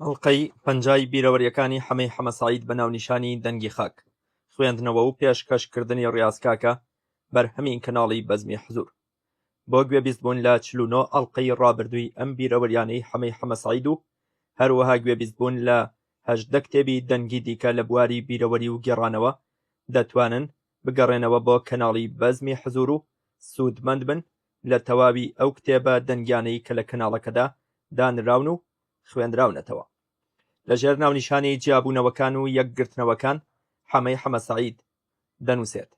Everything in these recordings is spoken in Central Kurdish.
هەڵقەی پەنجای بیرەوەریەکانی حەمەی حەمەسەعید بە ناونیشانی دەنگی خاک خوێندنەوە و پێشکەشکردنی ڕاستکاکە بەرهەمین کەناڵی بەزمی حزور بۆ گوێبیستبوون لە 49 ئەڵقەی ڕابردووی ئەم بیرەوەریانەی حەمەی حەمەسەعید و هەروەها گوێبیستبوون لە 18 کتێبی دەنگی دیکە لە بواری بیرەوەری و گێڕانەوە دەتوانن بگەڕێنەوە بۆ کەناڵی بەزمی حزور و سوودمەند بن لە تەواوی ئەو کتێبە دەنگیانەی کە لە کەناڵەکەدا دانراون و خوێندراونەتەوە. لەژێر ناونیشانی جیابوونەوەکان و یەکگرتنەوەکان حەمەی حەمەسەعید دەنووسێت.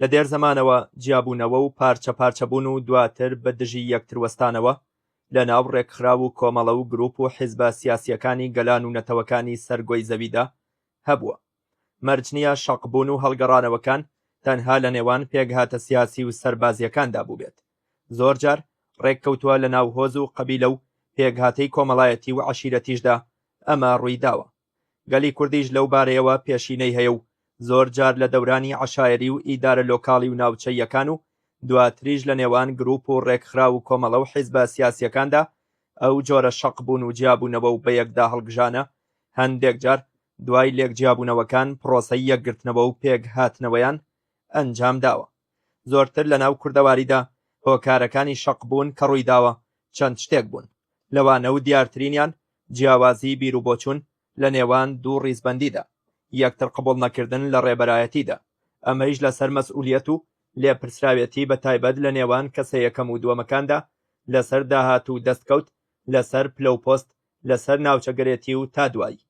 لە دێر زەمانەوە جیابوونەوە و پارچە پارچەبوون و دواتر بە دژی یەکتروەستانەوە لە ناو ڕێکخراو و کۆمەڵە و گروپ و حیزبە سیاسیەکانی گەلان و نەتەوەکانی سەرگۆی زەویدا هەبووە. مەرجنیە شەقبوون و هەڵگەڕانەوەکان تەنها لە نێوان پێکهاتە سیاسی و سەربازیەکاندا بوو بێت. زۆر جار ڕێککەوتووە لە ناو هۆز و قەبیلە و پێکهاتەی کۆمەڵایەتی و عەشیرەتیشدا ئەمە ڕوویداوە. گەلی کوردیش لەو بارەیەوە پێشینەی هەیە و زۆر جار لە دەورانی عەشایری و ئیدارە لۆکاڵی و ناوچەیەکان و دواتریش لە نێوان گروپ و ڕێکخرا و کۆمەڵە و حیزبە سیاسیەکاندا ئەو جۆرە شەقبوون و جیابوونەوە و بەیەکدا هەڵگژانە هەندێک جار دوای لێکجیابوونەوەکان پرۆسەی یەکگرتنەوە و پێک هاتنەوەیان ئەنجام داوە. زۆرتر لە ناو کوردەواریدا هۆکارەکانی شەقبوون کە ڕوویداوە چەند شتێک بوون. لەوانە و دیارترینیان جیاوازی بیر و بۆچوون لە نێوان دوو ڕیزبەندیدا، یەکتر قبوڵ نەکردن لە ڕێبەرایەتیدا، ئەمەیش لەسەر مەسئولیەت و لێپرسراوێتی بە تایبەت لە نێوان کەسە یەکەم و دووەمەکاندا، لەسەر داهات و دەستکەوت، لەسەر پلە و پۆست، لەسەر ناوچەگەرێتی و تا دوایی.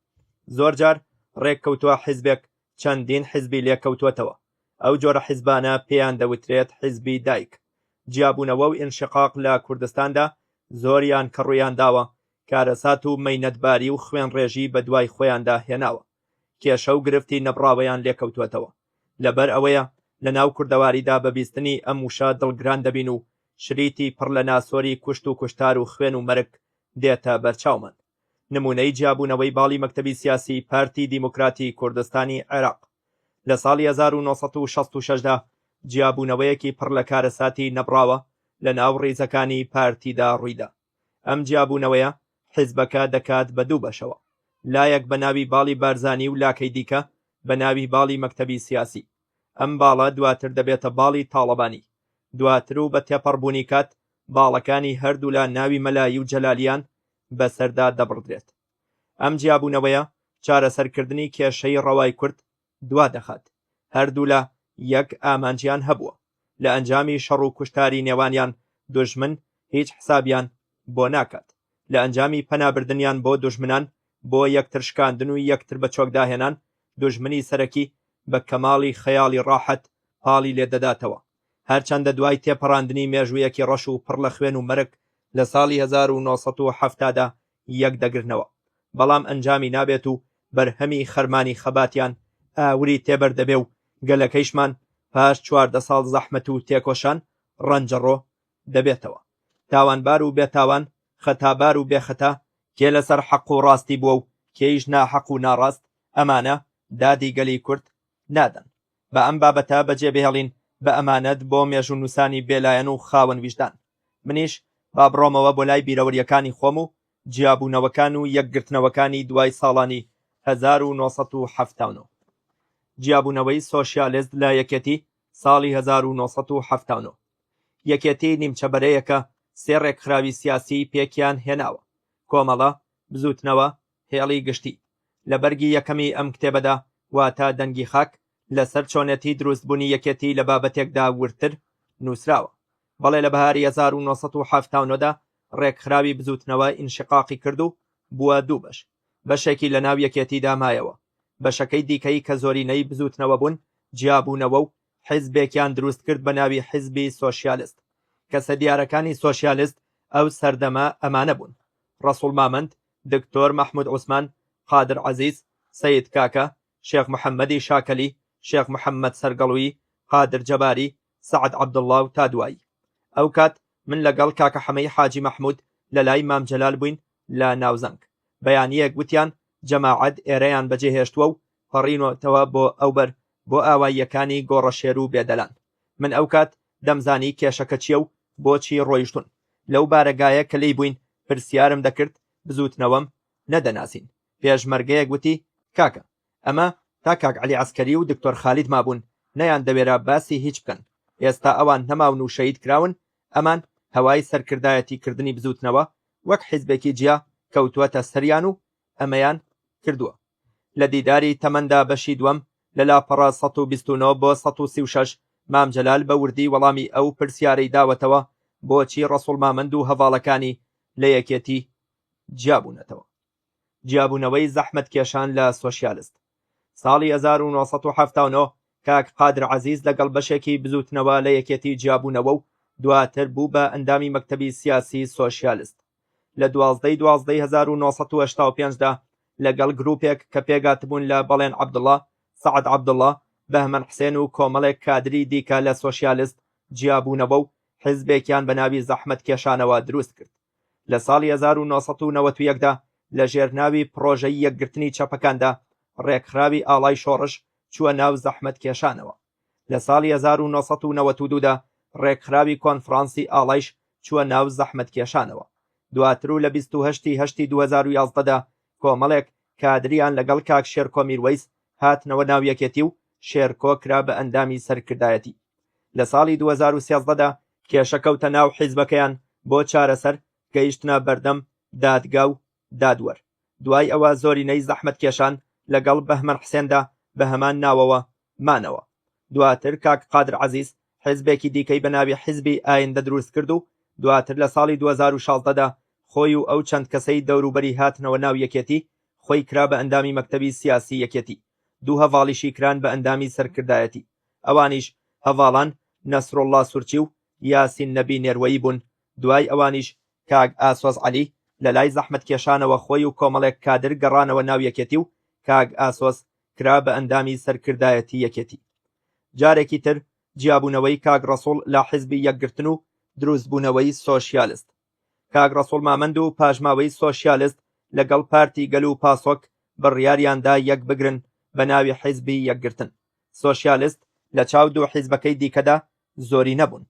زۆر جار ڕێککەوتووە حیزبێک چەندین حیزبی لێکەوتوەتەوە. ئەو جۆرە حیزبانە پێیان دەوترێت حیزبی دایک. جیابوونەوە و ئینشقاق لە کوردستاندا زۆریان کە ڕوویان داوە کارەسات و مەینەتباری و خوێن ڕێژی بە دوای خۆیاندا هێناوە. کێشە و گرفتی نەبڕاوەیان لێکەوتوێتەوە. لەبەر ئەوەیە لە ناو کوردەواریدا بە بیستنی ئەم وشە دڵگران دەبین و شریتی پڕ لە ناسۆری کوشت و کوشتار و خوێن و مەرگ دێتە بەرچاومان. نمونەی جیابوونەوەی باڵی مەکتەبی سیاسی پارتی دیموکراتی کوردستانی عێراق لە ساڵی 1966دا جیابوونەوەیەکی پڕ لە کارەساتی نەبڕاوە لە ناو ڕێزەکانی پارتیدا ڕوویدا. ئەم جیابوونەوەیە حیزبەکە دەکات بە دوو بەشەوە، لایەک بە ناوی باڵی بارزانی و لاکەی دیکە بە ناوی باڵی مەکتەبی سیاسی. ئەم باڵە دواتر دەبێتە باڵی تاڵەبانی. دواتر و بە تێپەڕبوونی کات باڵەکانی هەردوو لە ناوی مەلایی و جەلالیان بەسەردا دەبڕدرێت. ئەم جیابوونەوەیە چارەسەرکردنی کێشەی ڕەوای کورد دوا دەخات. هەردوو لە یەک ئامانجیان هەبووە. لە ئەنجامی شەڕ و کوشتاری نێوانیان دوژمن هیچ حسابیان بۆ ناکات. لە ئەنجامی پەنابردنیان بۆ دوژمنان بۆ یەکتر شکاندن و یەکتر بە چۆکداهێنان دوژمنی سەرەکی بە کەماڵی خەیاڵی ڕاحەت پاڵی لێدەداتەوە. هەرچەندە دوای تێپەڕاندنی مێژوویەکی ڕەش و پڕ لە خوێن و مەرگ لە ساڵی 1970دا یەک دەگرنەوە، بەڵام ئەنجامی نابێت و بەرهەمی خەرمانی خەباتیان ئاوری تێبەر دەبێ و گەلەکەیشمان پاش 14 ساڵ زەحمەت و تێکۆشان ڕەنجەڕۆ دەبێتەوە. تاوانبار و بێتاوان، خەتابار و بێخەتا، کێ لەسەر حەق و ڕاستی بووە و کێیش ناحەق و ناڕاست، ئەمانە دادی گەلی کورد نادەن. بە ئەم بابەتە بەجێبهێڵین بە ئەمانەت بۆ مێژوو نووسانی بێلایەن و خاوەن ویژدان. منیش با بڕۆمەوە بۆ لای بیرەوەریەکانی خۆم و جیابوونەوەکان و یەکگرتنەوەکانی دوای ساڵانی 1970. جیابوونەوەی سۆشیالیست لە یەکێتی ساڵی 1970. یەکێتی نیمچەبەرەیەکە سێ ڕێکخراوی سیاسی پێکیان هێناوە: کۆمەڵە، بزوتنەوە، هێڵی گشتی. لە بەرگی یەکەمی ئەم کتێبەدا واتە دەنگی خاک لەسەر چۆنێتی دروستبوونی یەکێتی لە بابەتێکدا ورتر نووسراوە. بەڵێ لە بەهاری 1970دا ڕێکخراوی بزوتنەوە ئینشقاقی کرد و بووە دوو بەش. بەشێکی لە ناو یەکێتیدا مایەوە. بەشەکەی دیکەی کە زۆرینەی بزوتنەوە بوون جیابوونەوە و حیزبێکیان دروست کرد بە ناوی حیزبی سۆشیالیست. کەسە دیارەکانی سۆشیالیست ئەو سەردەمە ئەمانە بوون: ڕەسوڵ مامەند، دکتۆر مەحموود عوسمان، قادر عەزیز، سەید کاکە، شێخ محەممەدی شاکەلی، شێخ محەممەد سەرگەڵووی، قادر جەباری، سەعەد عەبدوڵڵا و تا دوایی. ئەو کات من لەگەڵ کاکە حەمەی حاجی مەحموود لە لای مام جەلال بووین لە ناوزەنگ. بەیانیەک گوتیان جەماعەت ئێرەیان بەجێهێشتووە و پەڕینەوە بۆ ئەوبەر بۆ ئاواییەکانی گۆڕەشێر و بێدەلان. من ئەو کات دەمزانی کێشەکە چییە و بۆچی ڕۆیشتون. لەو بارەگایە کە لی بووین پرسیارم دەکرد بزوتنەوەم نەدەناسین. پێشمەرگەیەک گوتی کاکە ئەمە تا کاک عەلی عەسکەری و دکتۆر خالید مابوون نەیان دەوێرا باسی هیچ بکەن. ئێستا ئەوان نەماون و شەهید کراون، ئەمان هەوای سەرکردایەتی کردنی بزوتنەوە وەک حیزبێکی جیا کەوتووەتە سەریان و ئەمەیان کردووە. لە دیداری تەمەندا بەشی دووەم لە لاپەڕە 129 بۆ 136 مام جەلال بە وردی وەڵامی ئەو پرسیارەی داوەتەوە بۆچی ڕەسوڵ مامەند و هەڤاڵەکانی لە یەکێتی جیابوونەتەوە. جیابوونەوەی زەحمەت کێشان لە سۆشیالیست. ساڵی 1979 کاک قادر عەزیز لەگەڵ بەشێکی بزوتنەوە لە یەکێتی جیابوونەوە و دواتر بوو بە ئەندامی مەکتەبی سیاسی سۆشیالیست. لە 12/12/1985 دا لەگەڵ گروپێک کە پێگاتبوون لە بەڵێن عەبدوڵڵا، سەعەد عەبدوڵڵا، بەهمەن حوسێن و کۆمەڵێک کادری دیکە لە سۆشیالیست جیابوونەوە و حیزبێکیان بە ناوی زەحمەت کێشانەوە دروست کرد. لە ساڵی 1991 دا لە ژێرناوی پرۆژەی یەکگرتنی چەپەکاندا ڕێکخراوی ئاڵای شۆڕش چووە ناو زەحمەت کێشانەوە. لە ساڵی 1992 دا ڕێکخراوی کۆنفرانسی ئاڵایش چووە ناو زەحمەت کێشانەوە. دواتر و لە 28 2011 دا کۆمەڵێک کادریان لەگەڵ کاک شێرکۆ میروەیس هاتنەوە ناو یەکێتی و شێرکۆ کرا بە ئەندامی سەرکردایەتی. لە ساڵی 2013 دا کێشەکەوتە ناو حیزبەکەیان بۆ چارەسەر گەیشتنە بەردەم دادگا و دادوەر. دوای ئەوە زۆرینەی زەحمەت کێشان لەگەڵ بەهمەن حوسێندا بە هەمان ناوەوە مانەوە. دواتر کاک قادر عەزیز حیزبێکی دیکەی بە ناوی حیزبی ئایندە دروست کرد و دواتر لە ساڵی 2016 دا خۆی و ئەو چەند کەسەی دەوروبەری هاتنەوە ناو یەکێتی خۆی کرا بە ئەندامی مەکتەبی سیاسی یەکێتی. دوو هەڤاڵیشی کران بە ئەندامی سەرکردایەتی. ئەوانیش هەڤاڵان نەسرۆڵڵا سورچی و یاسین نەبی نێروەیی بوون. دوای ئەوانیش کاک ئاسۆس عەلی لە لای زەحمەت کێشانەوە خۆی و کۆمەڵێک کادر گەڕانەوە ناو یەکێتی و کاک ئاسۆس کرا بە ئەندامی سەرکردایەتی یەکێتی. جارێکی تر جیابوونەوەی کاک ڕەسوڵ لە حیزبی یەکگرتن و دروستبوونەوەی سۆشیالیست. کاک ڕەسوڵ مامەند و پاژماوەی سۆشیالیست لەگەڵ پارتی گەل و پاسۆک بڕیاریاندا یەک بگرن بە ناوی حیزبی یەکگرتن. سۆشیالیست لە چاو دوو حیزبەکەی دیکەدا زۆری نەبوون.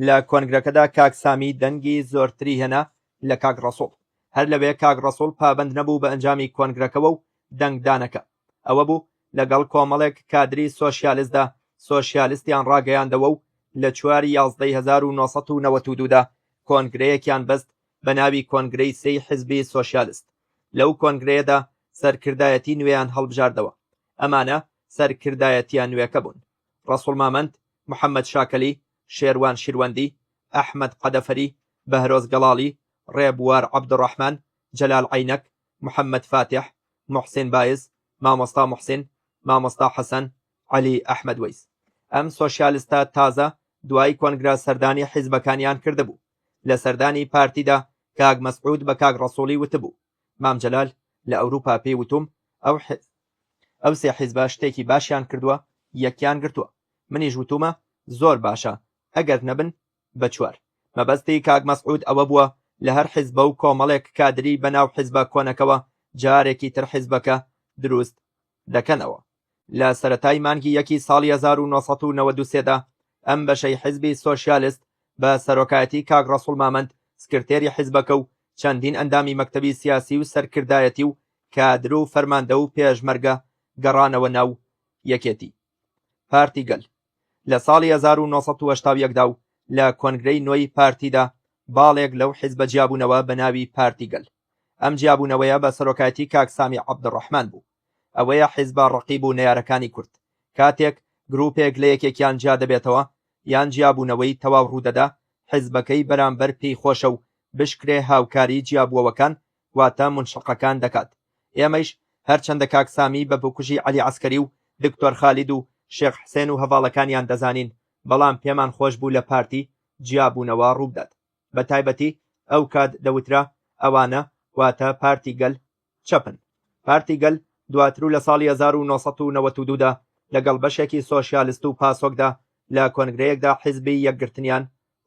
لە کۆنگرەکەدا کاک سامی دەنگی زۆرتری هێنا لە کاک ڕەسوڵ. هەر لەوێ کاک ڕەسوڵ پابەند نەبوو بە ئەنجامی کۆنگرەکەوە و دەنگدانەکە. ئەوە بوو لەگەڵ کۆمەڵێک کادری سۆشیالیستدا سۆشیالیستیان ڕاگەیاندەوە و لە 4/11/1992 دا کۆنگرەیەکیان بەست بە ناوی کۆنگرەی سێی حیزبی سۆشیالیست. لەو کۆنگرەیەدا سەرکردایەتی نوێیان هەڵبژاردەوە. ئەمانە سەرکردایەتیان نوێکە بوون: ڕەسوڵ مامەند، محەممەد شاکەلی، شێروان شیروەندی، ئەحمەد قەدەفەری، بەهرۆز گەڵاڵی، ڕێبوار عەبدوڕەحمان، جەلال عەینەک، محەممەد فاتح، موحسین بایز، مامۆستا موحسین، مامۆستا حەسەن، عەلی ئەحمەد وەیس. ئەم سۆشیالیستە تازە دوای کۆنگرە سەردانی حیزبەکانیان کردبوو. لە سەردانی پارتیدا کاک مەسعود بە کاک ڕەسوڵی وتبوو: مام جەلال لە ئەوروپا پێی وتوم ئەو سێ حیزبە شتێکی باشیان کردووە، یەکیان گرتووە. منیش وتومە زۆر باشە، ئەگەر نەبن بە چوار. مەبەستی کاک مەسعود ئەوە بووە لە هەر حیزبە و کۆمەڵێک کادری بەناو حیزبە کۆنەکەوە جارێکی تر حیزبەکە دروست دەکەنەوە. لە سەرەتای مانگی یەکی ساڵی 1993 دا ئەم بەشەی حیزبی سۆشیالیست بە سەرۆکایەتی کاک ڕەسوڵ مامەند سکرتێری حیزبەکە و چەندین ئەندامی مەکتەبی سیاسی و سەرکردایەتی و کادر و فەرماندە و پێشمەرگە گەڕانەوە ناو یەکێتی. پارتی گەل لە ساڵی 1970 دا و لە کۆنگرەی نۆی پارتیدا باڵێک لەو حیزبە جیابوونەوە بە ناوی پارتی گەل. ئەم جیابوونەوەیە بە سەرۆکایەتی کاک سامی عەبدوڕەحمان بوو. ئەوەیە حیزبە ڕەقیب و نەیارەکانی کورد. کاتێک گروپێک لە یەکێکیان جیا دەبێتەوە یان جیابوونەوەی تەواو ڕوودەدا، حیزبەکەی بەرامبەر پێی خۆشە و بشکرێ هاوکاری جیابووەکان واتە منشقەکان دەکات. ئێمەش هەرچەندە کاک سامی بە بکوژی عەلی عەسکەری و دکتۆر خالید و شێخ حوسێن و هەڤاڵەکانیان دەزانین، بەڵام پێمان خۆش بوو لە پارتی جیابوونەوە ڕووبدات. بە تایبەتی ئەو کات دەوترا ئەوانە واتە پارتی گەل چەپن. پارتی گەل دواتر و لە ساڵی 1992 دا لەگەڵ بەشێکی سۆشیالیست و پاسۆکدا لە کۆنگرەیەکدا حیزبی یەکگرتنیان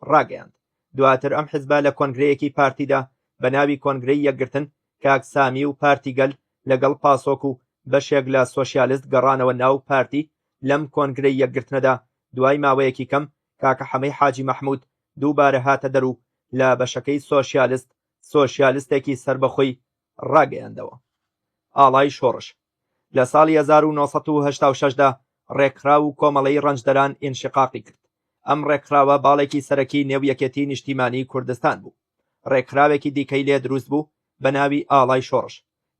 ڕاگەیاند. دواتر ئەم حیزبە لە کۆنگرەیەکی پارتیدا بە ناوی کۆنگرەی یەکگرتن کاک سامی و پارتی گەل لەگەڵ پاسۆک و بەشێک لە سۆشیالیست گەڕانەوە ناو پارتی. لەم کۆنگرەی یەکگرتنەدا دوای ماوەیەکی کەم کاکە حەمەی حاجی مەحموود دووبارە هاتە دەرو لە بەشەکەی سۆشیالیستێکی سەربەخۆی ڕاگەیاندەوە. ئاڵای شۆڕش. لە ساڵی 1986دا ڕێکخراو و کۆمەڵەی ڕەنجدەران ئینشقاقی کرد. ئەم ڕێکخراوە باڵێکی سەرەکی نێو یەکێتی نیشتیمانی کوردستان بوو. ڕێکخراوێکی دیکەی لێ دروست بوو بە ناوی ئاڵای شۆڕش.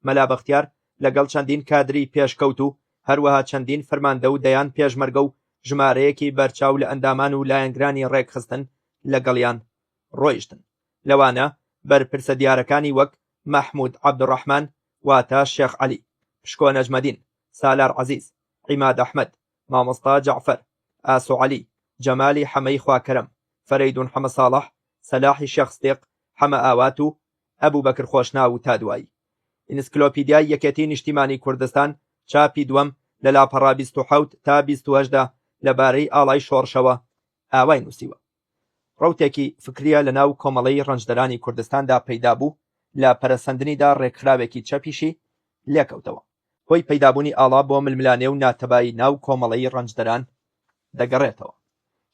مەلا بەختیار لەگەڵ چەندین کادری پێشکەوت و هەروەها چەندین فەرماندە و دەیان پێشمەرگە و ژمارەیەکی بەرچاو لە ئەندامان و لایەنگرانی ڕێکخستن لەگەڵیان ڕۆیشتن. لەوانە بەرپرسە دیارەکانی وەک مەحموود عەبدوڕەحمان واتە شێخ عەلی، پشکۆ نەجمەدین، سالار عەزیز، عیماد ئەحمەد، مامۆستا جەعفەر، ئاسۆ عەلی، جەمالی حەمەی خواکەرەم، فەرەیدون حەمە ساڵح، سەلاحی شێخ ستێق، حەمە ئاوات و ئەبوو بەکر خۆشناو و تا دوایی. ئینسکلۆپیدیای یەکێتی نیشتیمانی کوردستان چاپی دووەم لە لاپەڕا 27 تا 28دا لەبارەی ئاڵای شۆڕشەوە ئاوای نووسیوە. ڕەوتێکی فکریە لە ناو کۆمەڵەی ڕەنجدەرانی کوردستاندا پەیدا بوو لە پەرەسەندنیدا ڕێکخراوێکی چەپیشی لێکەوتەوە. هۆی پەیدابوونی ئاڵا بۆ ململانێ و ناتەبایی ناو کۆمەڵەی ڕەنجدەران دەگەڕێتەوە.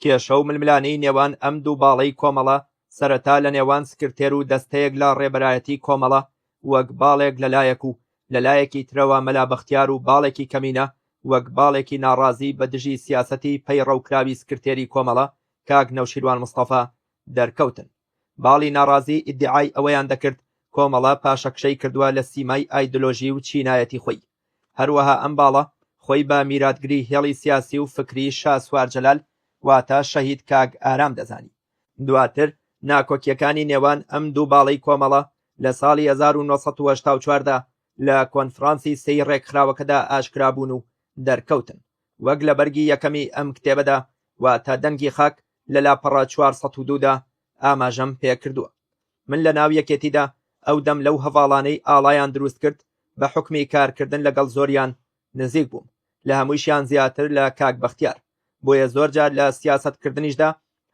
کێشە و ململانەی نێوان ئەم دوو باڵەی کۆمەڵە سەرەتا لە نێوان سکرتێر و دەستەیەک لە ڕێبەرایەتی کۆمەڵە وەک باڵێک لەلایەک و لەلایەکی ترەوە مەلا بەختیار و باڵێکی کەمینە وەک باڵێکی ناڕازی بە دژی سیاسەتی پەیڕەوکراوی سکرتێری کۆمەڵە کاک نەوشیروان مستەفا دەرکەوتن. باڵی ناڕازی ئیدعای ئەوەیان دەکرد کۆمەڵە پاشەکشەی کردووە لە سیمای ئایدۆلۆژی و چینایەتی خۆی. هەروەها ئەم باڵە خۆی بە میراتگری هێڵی سیاسی و فکری شا سوار جەلال واتە شەهید کاک ئارام دەزانی. دواتر ناکۆکیەکانی نێوان ئەم دوو باڵەی کۆمەڵە لە ساڵی 1984دا لە کۆنفرانسی سەی ڕێکخراوەکەدا ئاشکرا بوون و دەرکەوتن. وەک لە بەرگی یەکەمی ئەم کتێبەدا واتە دەنگی خاک لە لاپەڕە 402دا ئاماژەم پێ کردووە. من لە ناو یەکێتیدا ئەو دەم لەو هەواڵانەی ئاڵایان دروست کرد بە حوکمی کارکردن لەگەڵ زۆریان نزیک بووم، لە هەموویشیان زیاتر لە کاک بەختیار. بۆیە زۆرجار لە سیاسەتکردنیشدا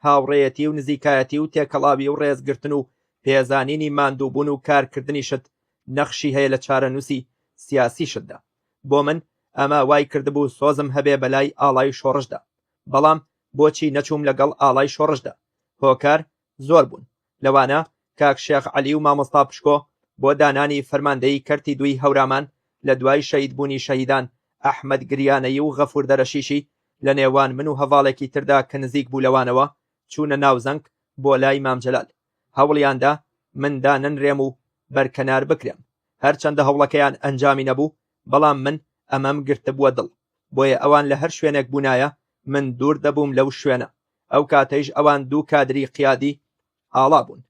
هاوڕێیەتی و نزیکایەتی و تێکەڵاوی و ڕێزگرتن و پێزانینی ماندووبوون و کارکردنیشت نەخشی هەیە لە چارەنووسی سیاسیشتدا. بۆ من ئەمە وای کردبوو سۆزم هەبێ بەلای ئاڵای شۆڕشدا. بەڵام بۆچی نەچووم لەگەڵ ئاڵای شۆڕشدا؟ هۆکار زۆر بوون. لەوانە کاک شێخ عەلی و مامۆستا پشکۆ بۆ دانانی فەرماندەی کەرتی دوی هەورامان لە دوای شەهیدبوونی شەهیدان ئەحمەد گریانەیی و غەفور دەرەشیشی لە نێوان من و هەڤاڵێکی تردا کە نزیک بوو لەوانەوە چوونە ناو زەنگ بۆ لای مام جەلال. هەوڵیاندا من دانەنرێم و بەرکەنار بکرێم. هەرچەندە هەوڵەکەیان ئەنجامی نەبوو، بەڵام من ئەمەم گرتبووە دڵ. بۆیە ئەوان لە هەر شوێنێک بوونایە من دوور دەبووم لەو شوێنە. ئەو کاتەیش ئەوان دوو کادری قیادی ئاڵا بوون.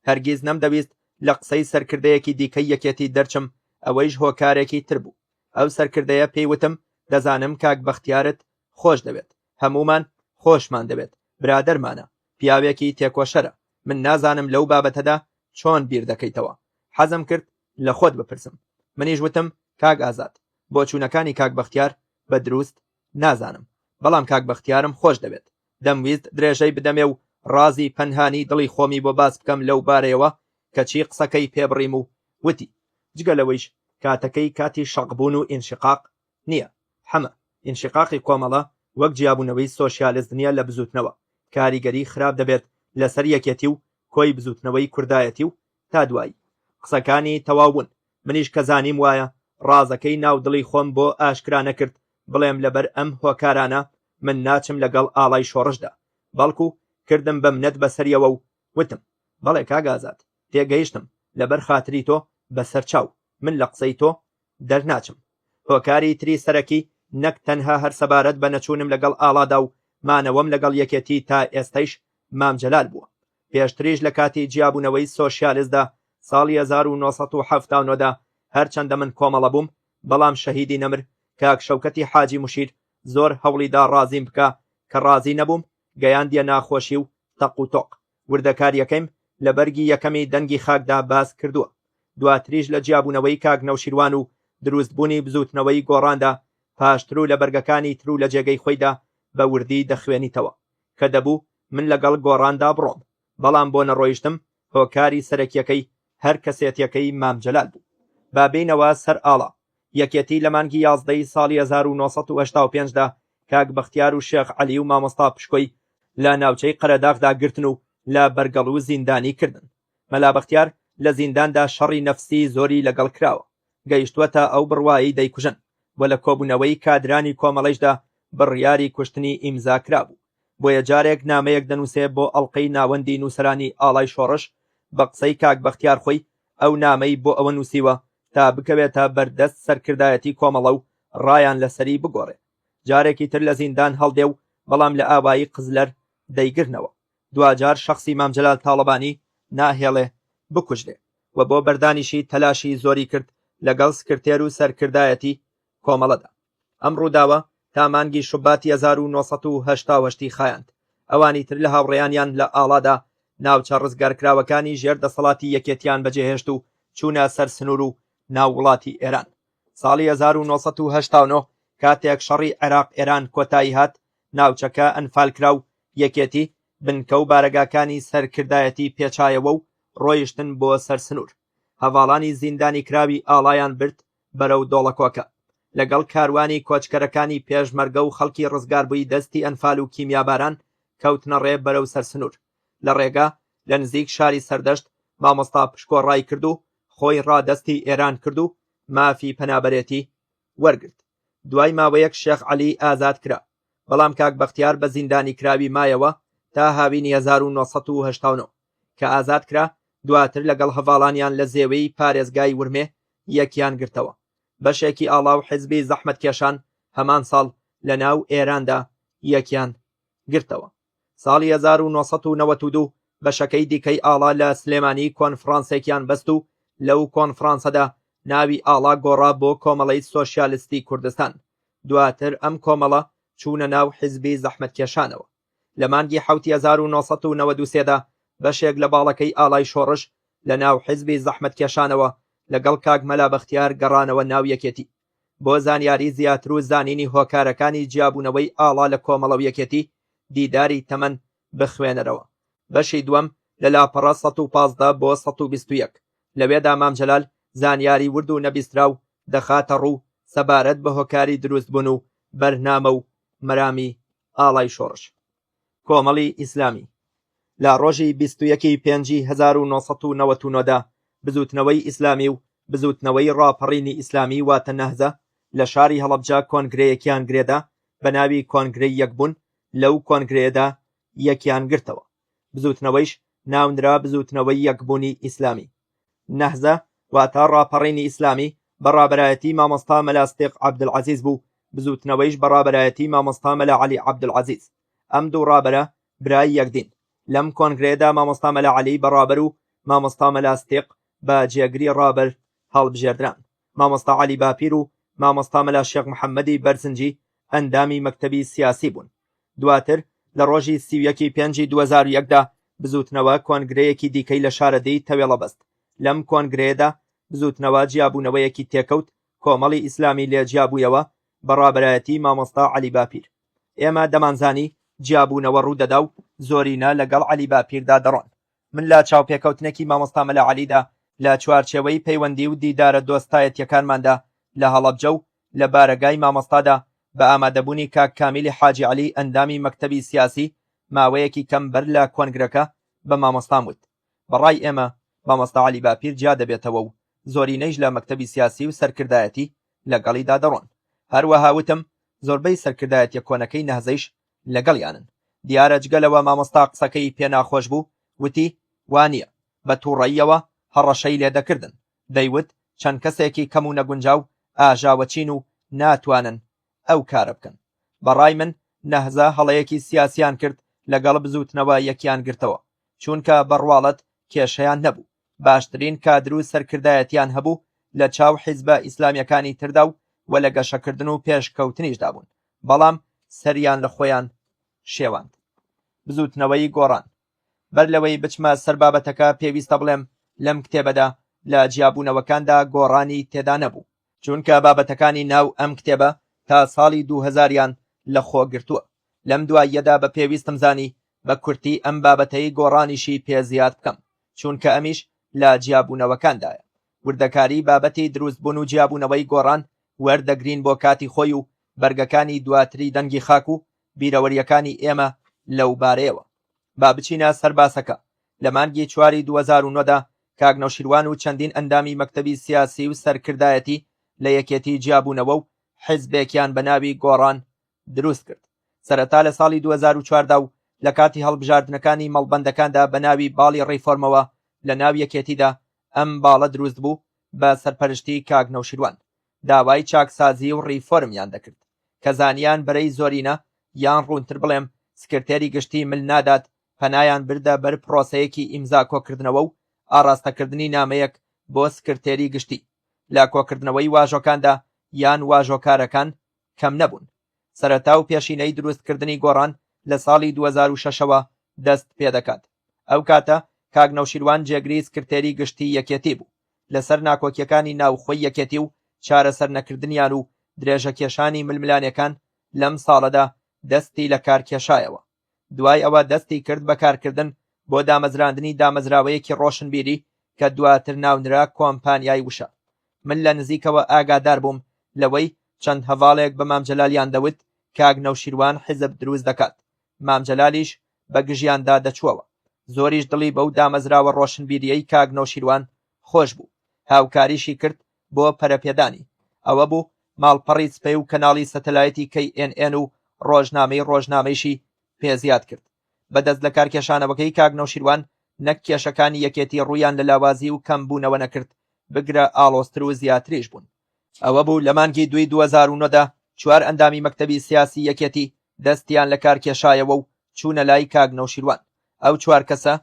هەرگیز نەمدەویست لە قسەی سەرکردەیەکی دیکەی یەکێتی دەرچم، ئەوەیش هۆکارێکی تر بوو. ئەو سەرکردەیە پێیوتم دەزانم کاک بەختیارت خۆش دەوێت، هەمومان خۆشمان دەوێت، برادەرمانە، پیاوێکی تێکۆشەرە. من نازانم لەو بابەتەدا چۆن بیر دەکەیتەوە. حەزم کرد لە خۆت بپرسم. منیش وتم کاک ئازاد، بۆ چوونەکانی کاک بەختیار بە دروست نازانم، بەڵام کاک بەختیارم خۆش دەوێت. دەمویست درێژەی بدەمێ و ڕازی پەنهانی دڵی خۆمی بۆ باس بکەم لەو بارەیەوە کەچی قسەکەی پێبڕیم و وتی جگە لەوەیش کاتەکەی کاتی شەقبوون و ئینشقاق نییە. حەمە ئینشقاقی کۆمەڵە وەک جیابوونەوەی سۆشیالیست نییە لە بزوتنەوە. کاریگەری خراپ دەبێت لەسەر یەکێتی و کۆی بزوتنەوەی کوردایەتی و تا دوایی. قسەکانی تەواو بوون. منیش کە زانیم وایە ڕازەکەی ناو دڵی خۆم بۆ ئاشکرا نەکرد بڵێم لەبەر ئەم هۆکارانە من ناچم لەگەڵ ئاڵای شۆڕشدا، بەڵکو کردم بە منەت بەسەریەوە و وتم بەڵێ کاک ئازاد، تێگەیشتم لەبەر خاتری تۆ بەسەر چاو من لە قسەی تۆ دەرناچم. هۆکاری تری سەرەکی نەک تەنها هەر سەبارەت بە نەچوونم لەگەڵ ئاڵادا و مانەوەم لەگەڵ یەکێتی تا ئێستەیش مام جەلال بووە. پێشتریش لە کاتی جیابوونەوەی سۆشیالیستدا ساڵی 1979دا هەرچەندە من کۆمەڵە بووم، بەڵام شەهیدی نەمر کاک شەوکەتی حاجی موشیر زۆر هەوڵیدا ڕازیم بکە کە ڕازی نەبووم، گەیاندیە ناخۆشی و تەق و تۆق. وردەکاریەکەیم لە بەرگی یەکەمی دەنگی خاکدا باس کردووە. دواتریش لە جیابوونەوەی کاک نەوشیروان و دروستبوونی بزوتنەوەی گۆڕاندا پاشتر و لە بەرگەکانی تر و لە جێگەی خۆیدا بە وردی دەخوێنیتەوە کە دەبوو من لەگەڵ گۆڕاندا بڕۆم، بەڵام بۆ نەڕۆیشتم هۆکاری سەرەکیەکەی هەر کەسێتیەکەی مام جەلال بوو. بابینەوە سەر ئاڵا یەکێتی لە مانگی 11 ساڵی 1985دا کاک بەختیار و شێخ عەلی و مامۆستا پشکۆی لە ناوچەی قەرەداغدا گرتن و لە بەرگەڵ و زیندانی کردن. مەلا بەختیار لە زینداندا شەڕی نەفسی زۆری لەگەڵ کراوە. گەیشتووەتە ئەو بڕوایی دەیکوژن و لە کۆبوونەوەی کادرانی کۆمەڵەیشدا بڕیاری کوشتنی ئیمزا کرابوو. بۆیە جارێک نامەیەک دەنووسێ بۆ ئەڵقەی ناوەندی نووسرانی ئاڵای شۆڕش بە قسەی کاک بەختیار خۆی ئەو نامەی بۆ ئەوە نووسیوە تا بکەوێتە بەردەست سەرکردایەتی کۆمەڵە و ڕایان لەسەری بگۆڕێ. جارێکی تر لە زیندان هەڵدێ و بەڵام لە ئاوایی قزلەر دەیگرنەوە. دوجار شەخسی مامجەلال تاڵەبانی ناهێڵێ بکوژرێ و بۆ بەردانیشی تەلاشی زۆری کرد لەگەڵ سکرتێر و سەرکردایەتی کۆمەڵەدا. ئەم ڕووداوە تا مانگی شوباتی 1970 خایاند. ئەوانی تر لە هاوڕێیانیان لە ئاڵادا ناوچە ڕزگارکراوەکانی ژێر دەسەڵاتی یەکێتیان بەجێهێشت و چوونە سەر سنوور و ناو وڵاتی ئێران. ساڵی 1989 کاتێک شەڕی عێراق ئێران کۆتایی هات، ناوچەکە ئەنفالکرا و یەکێتی بنکە و بارەگاکانی سەرکردایەتی پێچایەوە و ڕۆیشتن بۆ سەر سنوور. هەڤاڵانی زیندانی کراوی ئاڵایان برد بەرەو دۆڵەکۆکە لەگەڵ کاروانی کۆچکەرەکانی پێشمەرگە و خەڵکی ڕزگاربووی دەستی ئەنفال و کیمیاباران کەوتنە ڕێ بەرەو سەر سنوور. لە ڕێگا لە نزیک شاری سەردەشت مامۆستا پشکۆ ڕای کرد و خۆی ڕادەستی ئێران کرد و مافی پەنابەرێتی وەرگرت. دوای ماوەیەک شێخ عەلی ئازاد کرا، بەڵام کاک بەختیار بە زیندانی کراوی مایەوە تا هاوینی 1989 کە ئازاد کرا. دواتر لەگەڵ هەڤاڵانیان لە زێوەی پارێزگای ورمێ یەکیان گرتەوە. بەشێکی ئاڵا و حیزبی زەحمەتکێشان هەمان ساڵ لە ناو ئێراندا یەکیان گرتەوە. ساڵی 1992 بەشەکەی دیکەی ئاڵا لە سلێمانی کۆنفرانسێکیان بەست و لەو کۆنفرانسەدا ناوی ئاڵا گۆڕا بۆ کۆمەڵەی سۆشیالیستی کوردستان. دواتر ئەم کۆمەڵە چوونە ناو حیزبی زەحمەتکێشانەوە. لە مانگی 1993دا بەشێک لە باڵەکەی ئاڵای شۆڕش لە ناو حیزبی زەحمەتکێشانەوە لەگەڵ کاک مەلا بەختیار گەڕانەوە ناو یەکێتی بۆ زانیاری زیاتر و زانینی هۆکارەکانی جیابوونەوەی ئاڵا لە کۆمەڵە و یەکێتی دیداری تەمەن بخوێنەرەوە. بەشی دووەم لە لاپەڕە 115 بۆ 121 لەوێدا مامجەلال زانیاری ورد و نەبیسترا و دەخاتە ڕوو سەبارەت بە هۆکاری دروستبوون و بەرنامە و مەرامی ئاڵای شۆڕش. کۆمەڵی ئیسلامی لە ڕۆژی 21/5/1999دا بزوتنەوەی ئیسلامی و بزوتنەوەی ڕاپەڕینی ئیسلامی واتە نەهزە لە شاری هەڵەبجە کۆنگرەیەکیان گرێدا بە ناوی کۆنگرەی یەکبوون. لەو کۆنگرەیەدا یەکیان گرتەوە. بزوتنەوەیش ناونرا بزوتنەوەی یەکبوونی ئیسلامی. نەهزە واتە ڕاپەڕینی ئیسلامی بەڕابەرایەتی مامۆستا مەلاستێق عەبدولعەزیز بوو، بزوتنەوەیش بەڕابەرایەتی مامۆستا مەلا عەلی عەبدولعەزیز. ئەم دوو ڕابەرە برای یەکدین. لەم کۆنگرەیەدا مامۆستا مەلا عەلی بەڕابەر و مامۆستا مەلاستێق بە جێگری ڕابەر هەڵبژێردران. مامۆستا عەلی باپیر و مامۆستا مەلا شێخ محەممەدی بەرزنجی ئەندامی مەکتەبی سیاسی بوون. دواتر لە ڕۆژی 31/5/2001دا بزوتنەوە کۆنگرەیەکی دیکەی لە شارەدەی تەوێڵە بەست. لەم کۆنگرەیەدا بزوتنەوە جیابوونەوەیەکی تێکەوت کۆمەڵی ئیسلامی لێ جیابوویەوە بەڕابەرایەتی مامۆستا عەلی باپیر. ئێمە دەمانزانی جیابوونەوە ڕوودەدا و زۆرینە لەگەڵ عەلی باپیردا دەڕۆن. من لە چاوپێکەوتنێکی مامۆستا مەلا عەلیدا لە چوارچێوەی پەیوەندی و دیدارە دۆستایەتیەکانماندا لە هەڵەبجە و لە بارەگای مامۆستادا بە ئامادەبوونی کاک کامیلی حاجی عەلی ئەندامی مەکتەبی سیاسی ماوەیەکی کەم بەر لە کۆنگرەکە بە مامۆستام وت بەڕای ئێمە مامۆستا عەلی باپیر جیا دەبێتەوە و زۆرینەیش لە مەکتەبی سیاسی و سەرکردایەتی لەگەڵیدا دەڕۆن. هەروەها وتم زۆربەی سەرکردایەتیە کۆنەکەی نەهزەیش لەگەڵیانن. دیارە جگەلەوە مامۆستا قسەکەی پێناخۆش بوو، وتی وانییە بە تووڕەییەوە هەڕەشەی لێدەکردن. دەیوت چەند کەسێکی کەم و نەگونجاو ئاژاوەچین و ناتوانن ئەو کارە بکەن. بەڕای من نەهزە هەڵەیەکی سیاسیان کرد لەگەڵ بزوتنەوە یەکیان گرتەوە، چونکە بەڕواڵەت کێشەیان نەبوو. باشترین کادر و سەرکردایەتیان هەبوو لە چاو حیزبە ئیسلامیەکانی تردا و لە گەشەکردن و پێشکەوتنیشدا بوون، بەڵام سەریان لە خۆیان شێواند. بزوتنەوەی گۆڕان. بەر لەوەی بچمە سەر بابەتەکە پێویستە بڵێم لەم کتێبەدا لە جیابوونەوەکاندا گۆڕانی تێدا نەبوو، چونکە بابەتەکانی ناو ئەم کتێبە تا ساڵی 2000یان لە خۆ گرتووە. لەم دواییەدا بە پێویستم زانی بە کورتی ئەم بابەتەی گۆڕانیشی پێزیاد بکەم، چونکە ئەمیش لە جیابوونەوەکاندایە. وردەکاری بابەتی دروستبوون و جیابوونەوەی گۆڕان وەردەگرین بۆ کاتی خۆی و بەرگەکانی دواتری دەنگی خاک و بیرەوەریەکانی ئێمە لەو بارەیەوە. با بچینە سەر باسەکە. لە مانگی 4/2009دا کاک نەوشیروان و چەندین ئەندامی مەکتەبی سیاسی و سەرکردایەتی لە یەکێتی جیابوونەوە و حیزبێکیان بە ناوی گۆڕان دروست کرد. سەرەتا لە ساڵی 2014 و لە کاتی هەڵبژاردنەکانی مەڵبەندەکاندا بە ناوی باڵی ڕیفۆرمەوە لە ناو یەکێتیدا ئەم باڵە دروست بوو بە سەرپەرشتی کاک نەوشیروان. داوای چاکسازی و ڕیفۆرمیان دەکرد کە زانیان بەرەی زۆرینە یان ڕوونتر بڵێم سکرتێری گشتی مل نادات پەنایان بردە بەر پرۆسەیەکی ئیمزا کۆکردنەوە و ئاڕاستەکردنی نامەیەک بۆ سکرتێری گشتی لە کۆکردنەوەی واژۆکاندا یان واژۆکارەکان کەم نەبوون. سەرەتا و پێشینەی دروستکردنی گۆڕان لە ساڵی 2006ەوە دەست پێدەکات. ئەو کاتە کاک نەوشیروان جێگری سکرتێری گشتی یەکێتی بوو لەسەر ناکۆکیەکانی ناوخۆی یەکێتی و چارەسەر نەکردنیان و درێژەکێشانی ململانیەکان لەم ساڵەدا دەستی لە کار کێشایەوە. دوای ئەوە دەستی کرد بە کارکردن بۆ دامەزراندنی دامەزراوەیەکی ڕۆشنبیری کە دواتر ناونرا کۆمپانیای وشە. من لە نزیکەوە ئاگادار بووم لەوەی چەند هەڤاڵێک بە مام جەلالیان دەوت کاک نەوشیروان حیزب دروست دەکات. مام جەلالیش بە گژیاندا دەچووەوە. زۆریش دڵی بەو دامەزراوە ڕۆشنبیریەی کاک نەوشیروان خۆش بوو. هاوکاریشی کرد بۆ پەرەپێدانی. ئەوە بوو ماڵپەڕی سپەی و کەناڵی سەتەلایەتی KNN و ڕۆژنامەیشی پێزیاد کرد. بەدەست لە کارکێشانەوەکەی کاک نەوشیروان نەک کێشەکانی یەکێتی ڕوویان لە لاوازی و کەمبوونەوە نەکرد بگرە ئاڵۆستر و زیاتریش بوون. ئەوە بوو لە مانگی 2009دا 4 ئەندامی مەکتەبی سیاسی یەکێتی دەستیان لە کار کێشایەوە و چوونە لای کاک نەوشیروان. ئەو 4 کەسە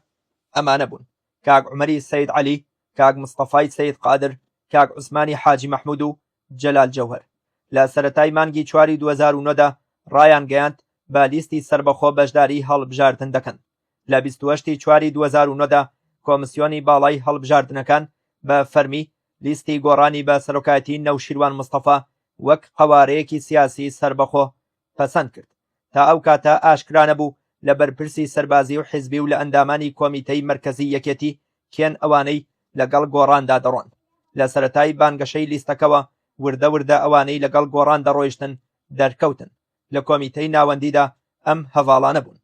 ئەمانە بوون: کاک عومەری سەید عەلی، کاک مستەفای سەید قادر، کاک عوسمانی حاجی مەحموود و جەلال جەوهەر. لە سەرەتای مانگی 4 2009دا ڕایان گەیاند بە لیستی سربەخۆ بەشداری هەڵبژاردن دەکەن. لە 28 4 2009دا کۆمسیۆنی باڵای هەڵبژاردنەکان بە فەرمی لیستی گۆڕانی بە سەرۆکایەتی نەوشیروان مستەفا وەک قەوارەیەکی سیاسی سربەخۆ پەسەند کرد. تا ئەو کاتە ئاشکرا نەبوو لە بەرپرسی سەربازی و حیزبی و لە ئەندامانی کۆمیتەی مەرکەزی یەکێتی کێن ئەوانەی لەگەڵ گۆڕاندا دەڕۆن. لە سەرەتای بانگەشەی لیستەکەوە وردە وردە ئەوانەی لەگەڵ گۆڕان دەڕۆیشتن دەرکەوتن. لە کۆمیتەی ناوەندیدا ئەم هەڤاڵانە بوون: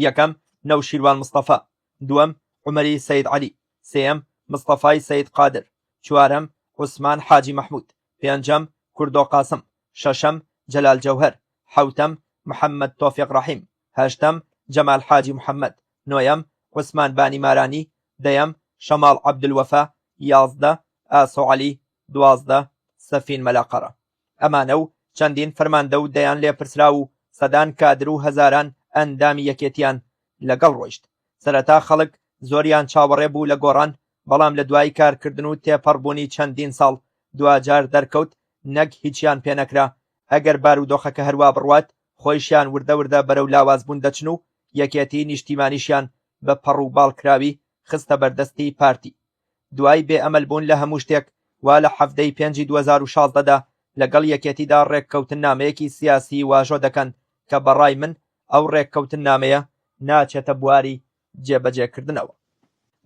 یەکەم نەوشیروان مستەفا، دووەم عومەری سەید عەلی، سێەم مستەفای سەید قادر، چوارەم عوسمان حاجی مەحموود، پێنجەم کوردۆ قاسم، شەشەم جەلال جەوهەر، حەوتەم محەممەد تۆفیق ڕەحیم، هەشتەم جەمال حاجی محەممەد، نۆیەم عوسمان بانی مارانی، دەیەم شەماڵ عەبدولوەفا، یازدە ئاسۆ عەلی، دوازدە سەفین مەلاقەڕە. ئەمانە و چەندین فەرماندە و دەیان لێپرسرا و سەدان کادر و هەزاران ئەندامی یەکێتیان لەگەڵ ڕۆیشت. سەرەتا خەڵک زۆریان چاوەڕێ بوو لە گۆڕان، بەڵام لە دوای کارکردن و تێپەڕبوونی چەندین ساڵ دوجار دەرکەوت نەک هیچیان پێنەکرا ئەگەر بارودۆخەکە هەروە بڕوات خۆیشیان وردە وردە بەرەو لاوازبوون دەچن و یەکێتی نیشتیمانیشیان بە پەڕ و باڵکراوی خستە بەردەستی پارتی. دوای بێئەمەل بوون لە هەموو شتێک وا لە 7 5 2016دا لەگەڵ یەکێتیدا ڕێککەوتن نامەیەکی سیاسی واژۆ دەکەن کە بەڕای من ئەو ڕێککەوتن نامەیە ناچێتە بواری جێبەجێکردنەوە.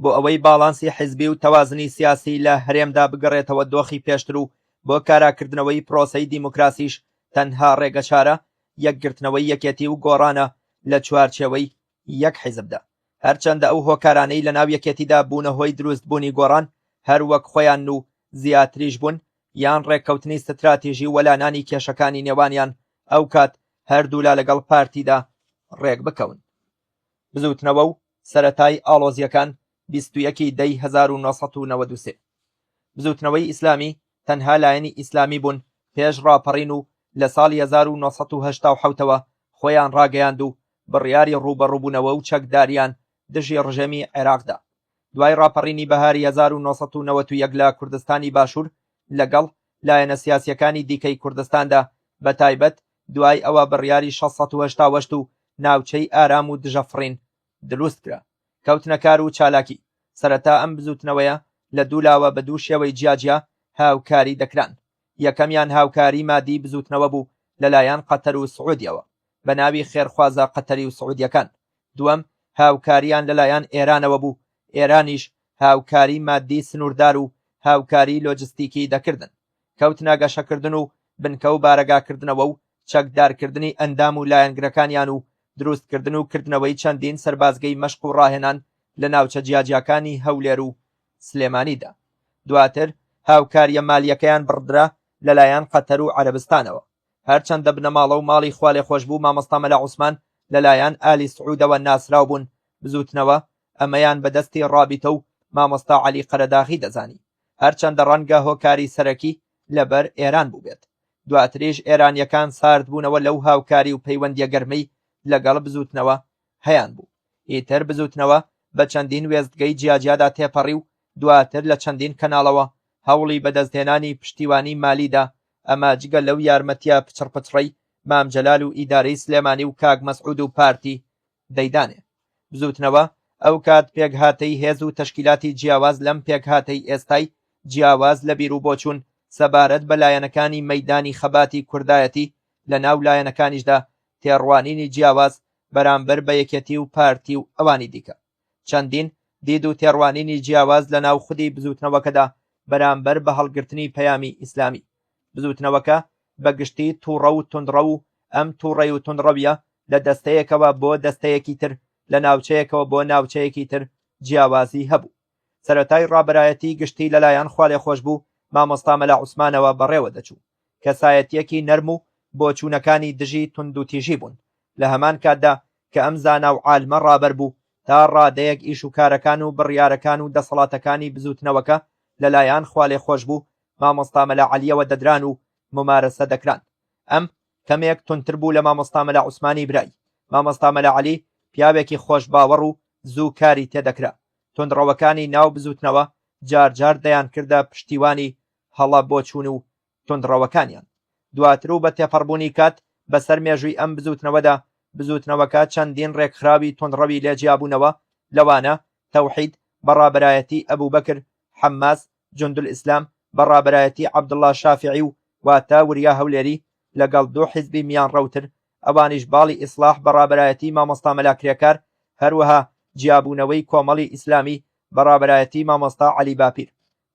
بۆ ئەوەی باڵانسی حیزبی و تەوازنی سیاسی لە هەرێمدا بگەڕێتەوە دۆخی پێشتر و بۆ کاراکردنەوەی پرۆسەی دیموکراسیش تەنها ڕێگەچارە یەکگرتنەوەی یەکێتی و گۆڕانە لە چوارچێوەی یەک حیزبدا. هەرچەندە ئەو هۆکارانەی لە ناو یەکێتیدا بوونە هۆی دروستبوونی گۆڕان هەر وەک خۆیان و زیاتریش بوون یان ڕێککەوتنی ستراتیژی وەلانانی کێشەکانی نێوانیان ئەو کات هەردوولا لەگەڵ پارتیدا ڕێک بکەون. بزوتنەوە و سەرەتای ئاڵۆزیەکان 21 دەی 1993. بزوتنەوەی ئیسلامی تەنها لایەنی ئیسلامی بوون پێش ڕاپەڕین و لە ساڵی 1987ەوە خۆیان ڕاگەیاند و بڕیاری ڕوبەڕووبوونەوە و چەکداریان دژی ڕژێمی عێراقدا. دوای ڕاپەڕینی بەهاری 1991 لە کوردستانی باشوور لەگەڵ لایەنە سیاسیەکانی دیکەی کوردستاندا بە تایبەت دوای ئەوە بڕیاری 688 و ناوچەی ئارام و دژەفڕین دروست کرا. کەوتنەکار و چالاکی. سەرەتا ئەم بزوتنەوەیە لە دوولاوە بە دوو شێوەی جیاجیا هاوکاری دەکران. یەکەمیان هاوکاری مادی بزوتنەوە بوو لەلایەن قەتەر و سعودیەوە بە ناوی خێرخوازە قەتەری و سعودیەکان. دووەم هاوکاریان لەلایەن ئێرانەوە بوو. ئێرانیش هاوکاری مادی سنووردار و هاوکاری لۆجستیکی دەکردن. کەوتنە گەشەکردن و بنکە و بارەگاکردنەوە و چەکدارکردنی ئەندام و لایەنگرەکانیان و دروستکردن و کردنەوەی چەندین سەربازگەی مەشق و ڕاهێنان لە ناوچە جیاجیەکانی هەولێر و سلێمانیدا. دواتر هاوکاریە مالیەکەیان بڕدرا لەلایەن قەتەر و عەرەبستانەوە. هەرچەندە بنەماڵە و ماڵی خوا لێخۆش بوو مامۆستا مەلا عوسمان لەلایەن ئالی سعودەوە ناسراو بوون بزوتنەوە، ئەمەیان بەدەستی ڕابیتە و مامۆستا عەلی قەرەداغی دەزانی، هەرچەندە ڕەنگە هۆکاری سەرەکی لەبەر ئێران بوو بێت. دواتریش ئێرانیەکان سارد بوونەوە لەو هاوکاری و پەیوەندیە گەرمەی لەگەڵ بزوتنەوە هەیان بوو. ئیتر بزوتنەوە بە چەندین وێستگەی جیاجیادا تێپەڕی و دواتر لە چەندین کەناڵەوە هەوڵی بەدەستهێنانی پشتیوانی مالیدا، ئەمە جگە لەو یارمەتیە پچڕپچڕەی مام جەلال و ئیدارەی سلێمانی و کاک مەسعود و پارتی دەیدانێ. بزوتنەوە ئەو کات پێکهاتەی هێز و تەشکیلاتی جیاواز لەم پێکهاتەی ئێستای جیاواز لە بیر و بۆچوون سەبارەت بە لایەنەکانی مەیدانی خەباتی کوردایەتی لە ناو لایەنەکانیشدا تێڕوانینی جیاواز بەرامبەر بە یەکێتی و پارتی و ئەوانی دیکە. چەندین دید و تێڕوانینی جیاواز لە ناو خودی بزوتنەوەکەدا بەرامبەر بە هەڵگرتنی پەیامی ئیسلامی. بزوتنەوەکە بەگشتی تووڕە و توندڕە و ئەم تووڕەی و توندڕەویە لە دەستەیەکەوە بۆ دەستەیەکی تر، لە ناوچەیەکەوە بۆ ناوچەیەکی تر جیاوازی هەبوو. سەرەتای ڕابەرایەتی گشتی لەلایەن خوا لێخۆش بوو مامۆستا مەلا عوسمانەوە بەڕێوە دەچوو. کەسایەتیەکی نەرم و بۆچوونەکانی دژی تند و تیژی بوون لە هەمان کاتدا کە ئەم زانا و عالمە ڕابەر بوو تا ڕادەیەک ئیش و کارەکان و بڕیارەکان و دەسەڵاتەکانی بزوتنەوەکە لەلایەن خوا لێخۆش بوو مامۆستا مەلا عەلیەوە دەدران و ممارەسە دەکران. ئەم کەمێک تونتر بوو لە مامۆستا مەلا عوسمانی برای. مامۆستا مەلا عەلی پیاوێکی خۆش باوەڕ و زوو کاری تێدەکرا. تندڕەوەکانی ناو بزوتنەوە جارجار دەیان کردە پشتیوانی هەڵە بۆچوون و تندڕەوەکانیان. دواتر و بە تێپەڕبوونی کات بەسەر مێژووی ئەم بزوتنەوەدا بزوتنەوەکە چەندین ڕێکخراوی تندڕەوی لێجیابوونەوە، لەوانە تەوحید بەڕابەرایەتی ئەبوبەکر حەماس جوندول ئیسلام بەڕابەرایەتی عەبدوڵڵا شافعی و واتە وریا هەولێری لەگەڵ دوو حیزبی میان ڕەوتر، ئەوانیش باڵی ئیسلاح بەڕابەرایەتی مامۆستا مەلا کرێکار، هەروەها جیابوونەوەی کۆمەڵی ئیسلامی بەڕابەرایەتی مامۆستا عەلی باپیر.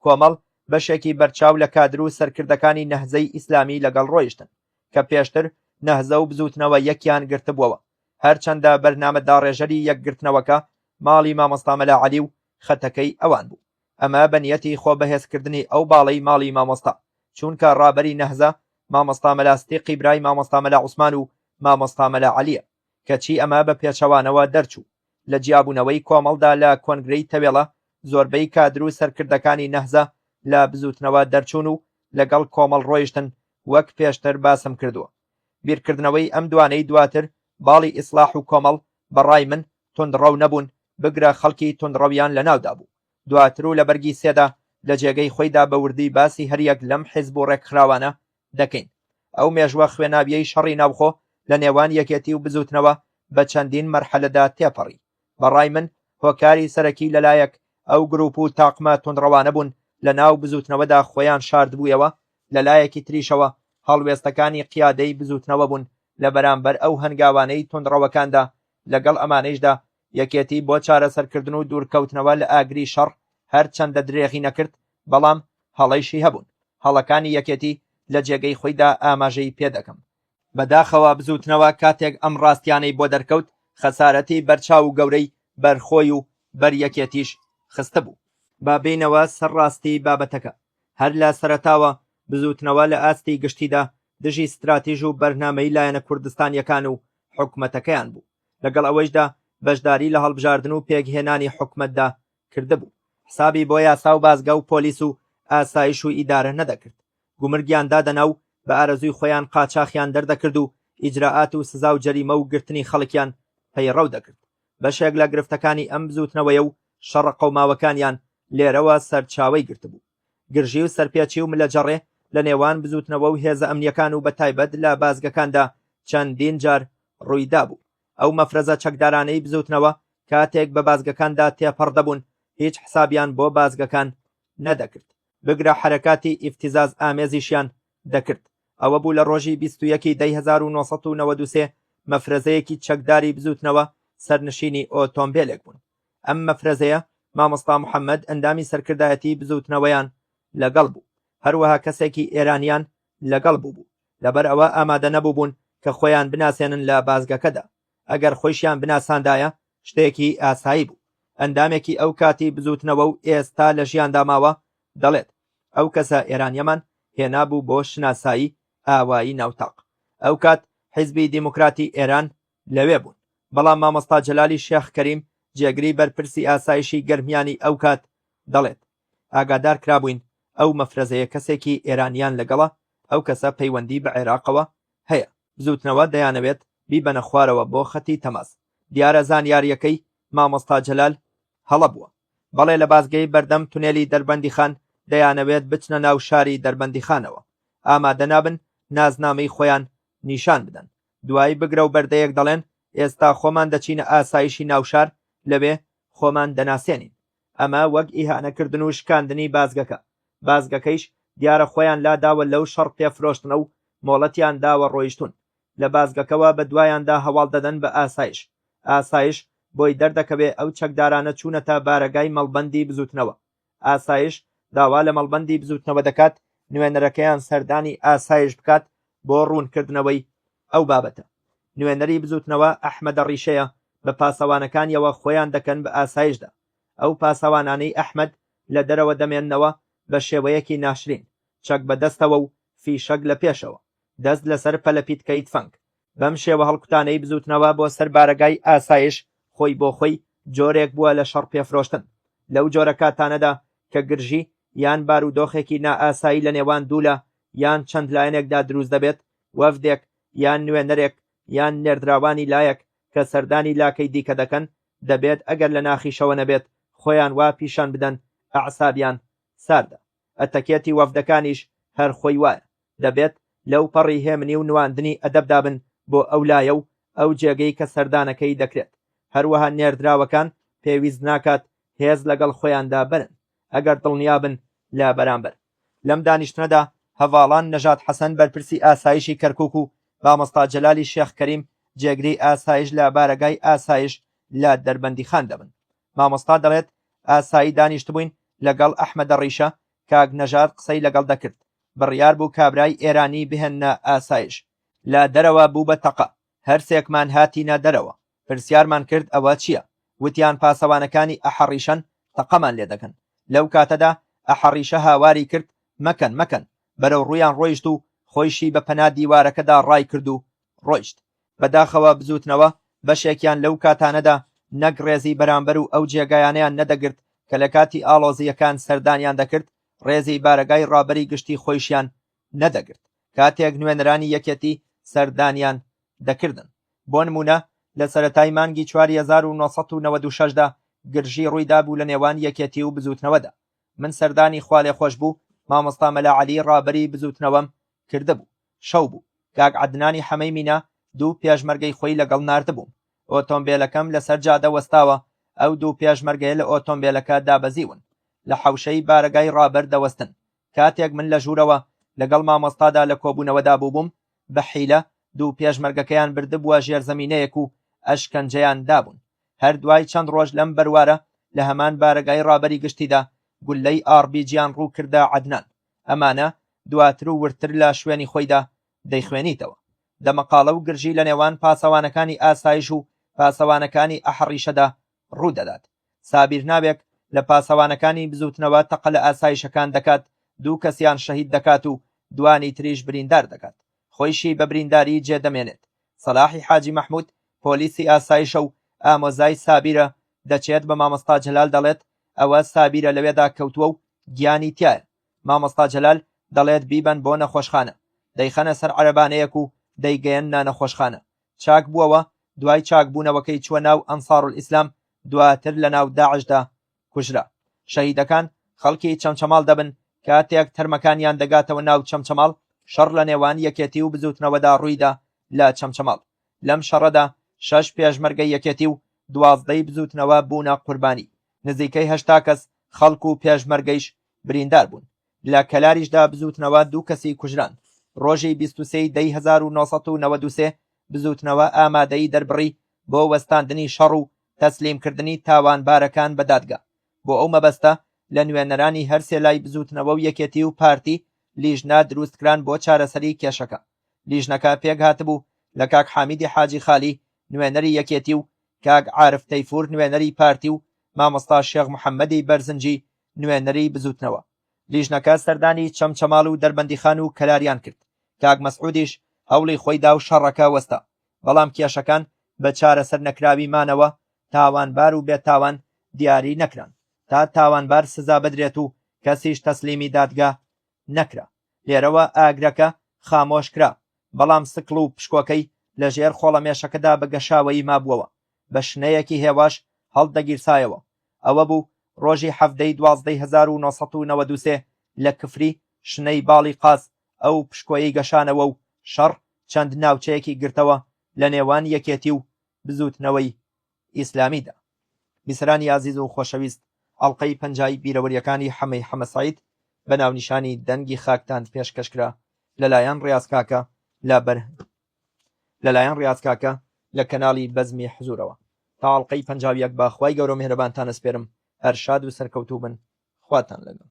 کۆمەڵ بەشێکی بەرچاو لە کادر و سەرکردەکانی نەهزەی ئیسلامی لەگەڵ ڕۆیشتن کە پێشتر نەهزە و بزوتنەوە یەکیان گرتبووەوە، هەرچەندە بەرنامە داڕێژەری یەکگرتنەوەکە ماڵی مامۆستا مەلا عەلی و خەتەکەی ئەوان بوو. ئەمە بەنیەتی خۆبەهێزکردنی ئەو باڵەی ماڵی مامۆستا، چونکە ڕابەری نەهزە مامۆستا مەلا ستیقی برای مامۆستا مەلا عوسمان و مامۆستا مەلا عەلیە، کەچی ئەمە بە پێچەوانەوە دەرچوو. لە جیابوونەوەی کۆمەڵدا لە کۆنگرەی تەوێڵە زۆربەی کادر و سەرکردەکانی نەهزە لە بزوتنەوە دەرچوون و لەگەڵ کۆمەڵ ڕۆیشتن وەک پێشتر باسم کردووە. بیرکردنەوەی ئەم دوانەی دواتر باڵی ئیسلاح و کۆمەڵ بەڕای من تندڕەو نەبوون، بگرە خەڵکی تندڕەویان لە ناودا بوو. دواتر و لە بەرگی سێدا لە جێگەی خۆیدا بە وردی باسی هەریەک لەم حیزب و ڕێکخراوانە دەکەین. ئەو مێژوە خوێناویەی شەڕی ناوخۆ لە نێوان یەکێتی و بزوتنەوە بە چەندین مەرحەلەدا تێپەڕی. بەڕای من هۆکاری سەرەکی لەلایەک ئەو گروپ و تاقمە تندڕەوانە بوون لە ناو بزوتنەوەدا خۆیان شاردبوویەوە، لەلایەکی تریشەوە هەڵوێستەکانی قیادەی بزوتنەوە بوون لە بەرامبەر ئەو هەنگاوانەی تندڕەوەکاندا. لەگەڵ ئەمانەیشدا یەکێتی بۆ چارەسەرکردن و دوورکەوتنەوە لە ئاگری شەڕ هەر چەندە درێغی نەکرد، بەڵام هەڵەیشی هەبوون. هەڵەکانی یەکێتی لە جێگەی خۆیدا ئاماژەی پێدەکەم. بەداخەوە بزوتنەوە کاتێک ئەم ڕاستیانەی بۆ دەرکەوت خەسارەتی بەرچاو و گەورەی بەرخۆی و بەر یەکێتیش خستە بوو. با بینەوە سەر ڕاستی بابەتەکە. هەر لە سەرەتاوە بزوتنەوە لە ئاستی گشتیدا دژی استراتیژ و بەرنامەی لایەنە کوردستانیەکان و حکومەتەکەیان بوو. لەگەڵ ئەوەشدا بەشداری لە هەڵبژاردن و پێکهێنانی حکومەتدا کردبوو. حسابی بۆ یاسا و بازگە و پۆلیس و ئاسایش و ئیدارە نەدەکرد. گومرگیان دادەنا و بە ئارەزوی خۆیان قاچاخیان دەردەکرد و ئیجراعات و سزا و جەریمە و گرتنی خەڵکیان پەیڕەو دەکرد. بەشێک لە گرفتەکانی ئەم بزوتنەوەیە و شەڕە قەوماوەکانیان لێرەوە سەرچاوەی گرتبوو. گرژی و سەرپێچی و ملەجەڕێ لە نێوان بزوتنەوە و هێزە ئەمنیەکان و بەتایبەت لە بازگەکاندا چەندین جار ڕوویدا بوو. ئەو مەفرەزە چەکدارانەی بزوتنەوە کاتێک بە بازگەکاندا تێپەڕ دەبوون هیچ حسابیان بۆ بازگەکان نەدەکرد، بگرە حرەکاتی ئیفتیزاز ئامێزیشیان دەکرد. ئەوە بوو لە ڕۆژی 21 دەی 1993 مەفرەزەیەکی چەکداری بزوتنەوە سەرنشینی ئۆتۆمبیلێک بوون. ئەم مەفرەزەیە مامۆستا محەممەد ئەندامی سەرکردایەتی بزوتنەوەیان لەگەڵ بوو، هەروەها کەسێکی ئێرانیان لەگەڵ بوو. لەبەر ئەوە ئامادە نەبوو بوون کە خۆیان بناسێنن لە بازگەکەدا. ئەگەر خۆیشیان بناساندایە شتێکی ئاسایی بوو. ئەندامێکی ئەو کاتی بزوتنەوە و ئێستا لە ژیاندا ماوە دەڵێت ئەو کەسە ئێرانیەمان هێنابوو بۆ شناسایی ئاوایی ناوتاق. ئەو کات حیزبی دیموکراتی ئێران لەوێ بوون، بەڵام مامۆستا جەلالی شێخ کەریم جێگری بەرپرسی ئاسایشی گەرمیانی ئەو کات دەڵێت ئاگادار کرابووین ئەو مەفرەزەیە کەسێکی ئێرانیان لەگەڵە، ئەو کەسە پەیوەندی بە عێراقەوە هەیە. بزوتنەوە دەیانەوێت بیبەنە خوارەوە بۆ خەتی تەماس. دیارە زانیاریەکەی مامۆستا جەلال هەڵە بووە، بەڵێ لە بازگەی بەردەم تونێلی دەربەندی خان دەیانەوێت بچنە ناو شاری دەربەندی خانەوە، ئامادە نابن نازنامەی خۆیان نیشان بدەن. دوایی بگرە و بەردەیەک دەڵێن ئێستا خۆمان دەچینە ئاسایشی ناوشار، لەوێ خۆمان دەناسێنین. ئەمە وەک ئیهانەکردن و شکاندنی بازگەکە. بازگەکەیش دیارە خۆیان لاداوە لەو شەڕ پێفرۆشتنە و مۆڵەتیان داوە ڕۆیشتون. لە بازگەکەوە بە دوایاندا هەواڵ دەدەن بە ئاسایش. ئاسایش بۆی دەردەکەوێ ئەو چەکدارانە چوونەتە بارەگای مەڵبەندی بزوتنەوە. ئاسایش داوا لە مەڵبەندی بزوتنەوە دەکات نوێنەرەکەیان سەردانی ئاسایش بکات بۆ ڕوونکردنەوەی ئەو بابەتە. نوێنەری بزوتنەوە ئەحمەدە ڕیشەیە، بە پاسەوانەکانیەوە خۆیان دەکەن بە ئاسایشدا. ئەو پاسەوانانەی ئەحمەد لە دەرەوە دەمێننەوە بە شێوەیەکی ناشرین، چەک بەدەستەوە و فیشەک لە پێشەوە، دەست لەسەر پەلەپیتکەی تفەنگ. بەم شێوە هەڵکوتانەی بزوتنەوە بۆ سەر بارەگای ئاسایش خۆی بۆ خۆی جۆرێک بووە لە شەڕ پێفرۆشتن. لەو جۆرە کاتانەدا کە گرژی یان بارودۆخێکی نائاسایی لە نێوان دوولە یان چەند لایەنێکدا دروست دەبێت، وەفدێک یان نوێنەرێک یان نێردراوانی لایەک کە سەردانی لاکەی دیکە دەکەن دەبێت ئەگەر لە ناخیشەوە نەبێت خۆیان وا پیشان بدەن ئەعسابیان ساردە. ئەتەکێتی وەفدەکانیش هەر خۆی وایە، دەبێت لەو پەڕی هێمنی و نواندنی ئەدەبدابن بۆ ئەو لایە و ئەو جێگەی کە سەردانەکەی دەکرێت. هەروەها نێردراوەکان پێویست ناکات هێز لەگەڵ خۆیاندا بنن ئەگەر دڵنیابن لە بەرامبەر. لەم دانیشتنەدا هەڤاڵان نەژاد حەسەن بەرپرسی ئاسایشی کەرکووک و مامۆستا جەلالی شێخ کەریم جێگری ئاسایش لە بارەگای ئاسایش لە دەربەندی خان دەبن. مامۆستا دەڵێت ئاسایی دانیشت بووین لەگەڵ ئەحمەدە ڕیشە، کاک نەژاد قسەی لەگەڵ دەکرد، بڕیار بوو کابرای ئێرانی بهێننە ئاسایش. لە دەرەوە بوو بە تەقە، هەرسێکمان هاتینە دەرەوە، پرسیارمان کرد ئەوە چییە؟ وتیان پاسەوانەکانی ئەحەڕیشەن، تەقەمان لێ دەکەن. لەو کاتەدا ئەحەڕیشە هاواری کرد مەکەن مەکەن، بەرەو ڕوویان ڕۆیشت و خۆیشی بە پەنا دیوارەکەدا ڕای کرد و ڕۆیشت. بەداخەوە بزوتنەوە بەشێکیان لەو کاتانەدا نەک ڕێزی بەرامبەر و ئەو جێگایانەیان نەدەگرت کە لە کاتی ئاڵۆزیەکان سەردانیان دەکرد، ڕێزی بارەگای ڕابەری گشتی خۆیشیان نەدەگرت کاتێک نوێنەرانی یەکێتی سەردانیان دەکردن. بۆ نمونە لە سەرەتای مانگی 1996دا گرژی ڕوویدا بوو لە نێوان یەکێتی و بزوتنەوەدا. من سەردانی خوالێ خۆش بوو، مامۆستا مەلا عەلی ڕابەری بزوتنەوەم کردبوو. شەو بوو، کاک عەدنانی حەمەی مینە دوو پێشمەرگەی خۆی لەگەڵ ناردبووم. ئۆتۆمبیلەکەم لەسەر جادە وەستاوە، ئەو دوو پێشمەرگەیە لە ئۆتۆمبیلەکە دابەزیون، لە حەوشەی بارەگای ڕابەر دەوەستن. کاتێک من لە ژوورەوە لەگەڵ مامۆستادا لە کۆبوونەوەدا بووبووم، بە حیلە دوو پێشمەرگەکەیان بردبووە ژێرزەمینەیەک و ئەشکەنجەیان دابوون. هەر دوای چەند ڕۆژ لەم بەروارە لە هەمان بارەگای ڕابەری گشتیدا گولەی ئاربیجیان ڕوو کردە عەدنان. ئەمانە دواتر و ورتر لە شوێنی خۆیدا دەیخوێنیتەوە. دەمەقاڵە و گرژی لە نێوان پاسەوانەکانی ئاسایش و پاسەوانەکانی ئەحەڕیشەدا ڕوودەدات. سابیر نابێک لە پاسەوانەکانی بزوتنەوە تەقە لە ئاسایشەکان دەکات، دوو کەسیان شەهید دەکات و دوانی تریش بریندار دەکات، خۆیشی بە برینداری جێدەمێنێت. سەلاحی حاجی مەحموود پۆلیسی ئاسایشە و ئامۆزای سابیرە دەچێت بە مامۆستا جەلال دەڵێت ئەوە سابیرە لەوێدا کەوتووە و گیانی تایە. مامۆستا جەلال دەڵێت بیبەن بۆ نەخۆشخانە، دەیخەنە سەر عەرەبانەیەک و دەیگەیەنە نەخۆشخانە. چاک بووەوە دوای چاکبوونەوەکەی چووە ناو ئەنساڕولئیسلام، دواتر لە ناو داعشدا کوژرا. شەهیدەکان خەڵکی چەمچەماڵ دەبن، کاتێک تەرمەکانیان دەگاتەوە ناو چەمچەماڵ. شەڕ لە نێوان یەکێتی و بزوتنەوەدا ڕوویدا لە چەمچەماڵ. لەم شەڕەدا 6 پێشمەرگەی یەکێتی و 12 بزوتنەوە بوونە قوربانی. نزیکەی 80 کەس خەڵک و پێشمەرگەیش بریندار بوون. لە کەلاریشدا بزوتنەوە 2 کەسی کوژران. ڕۆژی 23 دەی 1993 بزوتنەوە ئامادەی دەربڕی بۆ وەستاندنی شەڕ و تەسلیمکردنی تاوانبارەکان بە دادگا. بۆ ئەو مەبەستە لە نوێنەرانی هەرسێ لای بزوتنەوە و یەکێتی و پارتی لیژنە دروستکران بۆ چارەسەری کێشەکە. لیژنەکە پێک هاتبوو لە کاک حامیدی حاجی خالی نوێنەری یەکێتی و کاک عارف تەیفور نوێنەری پارتی و مامۆستا شێخ محەممەدی بەرزنجی نوێنەری بزوتنەوە. لیژنەکە سەردانی چەمچەماڵ و دەربەندیخان و کەلاریان کرد. کاک مەسعودیش هەوڵی خۆیدا و شەڕەکە وەستا، بەڵام کێشەکان بە چارەسەر نەکراوی مانەوە تاوانبار و بێتاوان دیاری نەکران تا تاوانبار سزا بدرێت و کەسیش تەسلیمی دادگا نەکرا. لێرەوە ئاگرەکە خامۆش کرا، بەڵام سکڵ و پشکۆکەی لە ژێر خۆڵەمێشەکەدا بە گەشاوەیی مابووەوە، بە شنەیەکی هێواش هەڵدەگیرسایەوە. ئەوە بوو ڕۆژی 12/1993 لە کفری شنەی باڵی قاز ئەو پشکۆیی گەشانەوە و شەڕ چەند ناوچەیەکی گرتەوە لە نێوان یەکێتی و بزوتنەوەی ئیسلامیدا. بیسەرانی عەزیز و خۆشەویست، ئەڵقەی پەنجای بیرەوەریەکانی حەمەی حەمە سەعید بە ناونیشانی دەنگی خاکتان پێشکەشکرا لەلایەن ڕیاضکاکە لە کەناڵی بەزمی حزورەوە. تا ئەڵقەی 51 با خوای گەورە و میهرەبانتان ئەسپێرم هەر شاد و سەرکەوتوو بن. خواتان لەگەڵ.